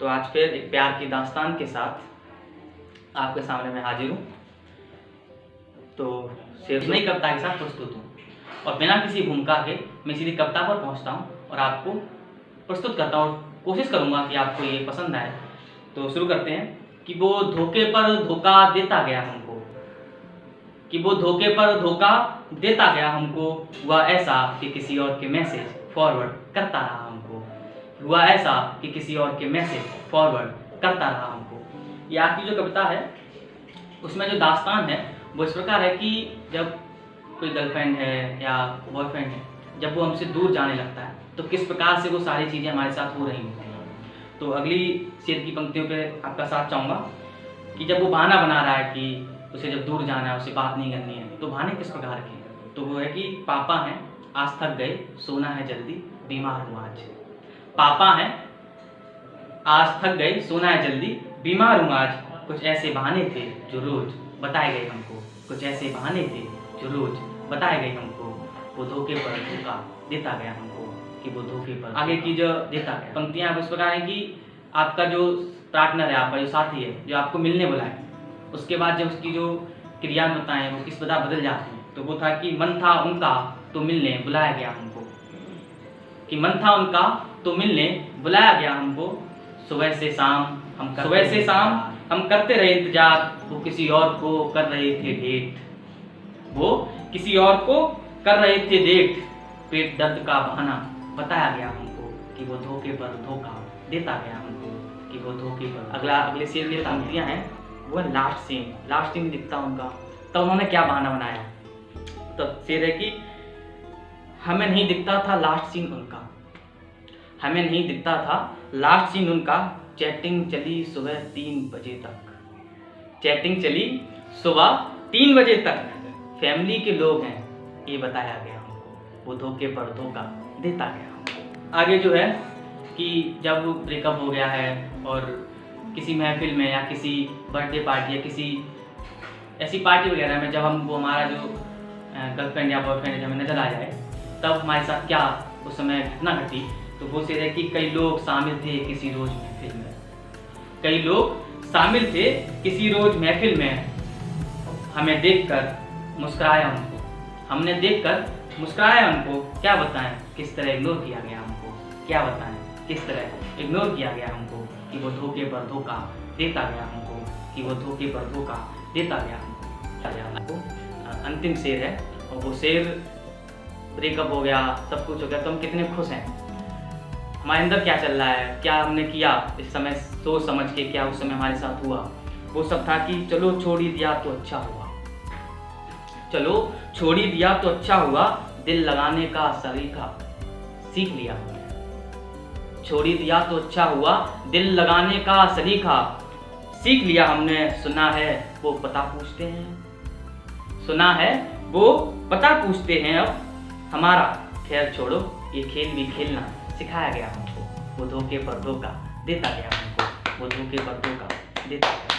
तो आज फिर एक प्यार की दास्तान के साथ आपके सामने मैं हाजिर हूँ। तो सिर्फ नई कविता के साथ प्रस्तुत हूँ और बिना किसी भूमिका के मैं सीधी कविता पर पहुँचता हूँ और आपको प्रस्तुत करता हूँ और कोशिश करूँगा कि आपको ये पसंद आए। तो शुरू करते हैं कि वो धोखे पर धोखा देता गया हमको, कि वो धोखे पर धोखा देता गया हमको, हुआ ऐसा कि किसी और के मैसेज फॉरवर्ड करता रहा हमको, हुआ ऐसा कि किसी और के मैसेज फॉरवर्ड करता रहा हमको। ये आपकी जो कविता है उसमें जो दास्तान है वो इस प्रकार है कि जब कोई गर्लफ्रेंड है या बॉयफ्रेंड है, जब वो हमसे दूर जाने लगता है तो किस प्रकार से वो सारी चीज़ें हमारे साथ हो रही होती हैं। तो अगली शेर की पंक्तियों पे आपका साथ चाहूँगा कि जब वो बहाना बना रहा है कि उसे जब दूर जाना है, उसे बात नहीं करनी है, तो बहाने किस प्रकार के हैं। तो वो है कि पापा हैं आज थक गए, सोना है जल्दी, बीमार हूँ आज। पापा हैं आज थक गए, सोना है जल्दी, बीमार हूँ आज। कुछ ऐसे बहाने थे जो रोज बताए गए हमको, कुछ ऐसे बहाने थे जो रोज बताए गए हमको। वो धोखे पर धोखा देता गया हमको, कि वो धोखे पर आगे की जो देता गया। पंक्तियाँ इस प्रकार हैं कि आपका जो पार्टनर है, आपका जो साथी है, जो आपको मिलने बुलाए, उसके बाद जब उसकी जो क्रियान्विता है वो किस प्रकार बदल जाती है। तो वो था कि मन था उनका तो मिलने बुलाया गया हमको, कि मन था उनका तो मिलने बुलाया गया हमको। सुबह से शाम हम करते रहे इंतजार, वो किसी और को कर रहे थे डेट, वो किसी और को कर रहे थे डेट। पेट दर्द का बहाना बताया गया हमको, कि वो धोखे पर धोखा देता गया हमको, कि वो धोखे पर। अगले शेर की पंक्तियां हैं वो लास्ट सीन दिखता उनका, तब उन्होंने क्या बहाना बनाया। तो शेर है कि हमें नहीं दिखता था लास्ट सीन उनका, हमें नहीं दिखता था लास्ट सीन उनका। चैटिंग चली सुबह 3 बजे तक, चैटिंग चली सुबह 3 बजे तक। फैमिली के लोग हैं ये बताया गया हमको, वो धोखे पर धोखा देता गया हमको। आगे जो है कि जब ब्रेकअप हो गया है और किसी महफिल में या किसी बर्थडे पार्टी या किसी ऐसी पार्टी वगैरह में जब वो हमारा जो गर्लफ्रेंड या बॉयफ्रेंड हमें नजर आ जाए, तब हमारे साथ क्या उस समय घटना घटी। तो वो शेर है कि कई लोग शामिल थे किसी रोज महफिल में, कई लोग शामिल थे किसी रोज महफिल में। हमें देखकर मुस्कुराया उनको, हमने देखकर मुस्कुराया उनको। क्या बताएं किस तरह इग्नोर किया गया हमको, क्या बताएं किस तरह इग्नोर किया गया हमको, कि वो धोखे पर धोखा देता गया हमको, कि वो धोखे पर धोखा देता गया हमको। अंतिम शेर है और वो शेर ब्रेकअप हो गया, सब कुछ हो गया, तो हम कितने खुश हैं, हमारे अंदर क्या चल रहा है, क्या हमने किया इस समय सोच समझ के, क्या उस समय हमारे साथ हुआ। वो सब था कि चलो छोड़ ही दिया तो अच्छा हुआ, चलो छोड़ ही दिया तो अच्छा हुआ, दिल लगाने का सलीका सीख लिया हमने। छोड़ ही दिया तो अच्छा हुआ, दिल लगाने का सलीका सीख लिया हमने। सुना है वो पता पूछते हैं, सुना है वो पता पूछते हैं अब हमारा। खैर छोड़ो ये खेल भी खेलना सिखाया गया हमको, वो धोखे पर धोखा देता गया हमको, वो धोखे पर धोखा देता गया।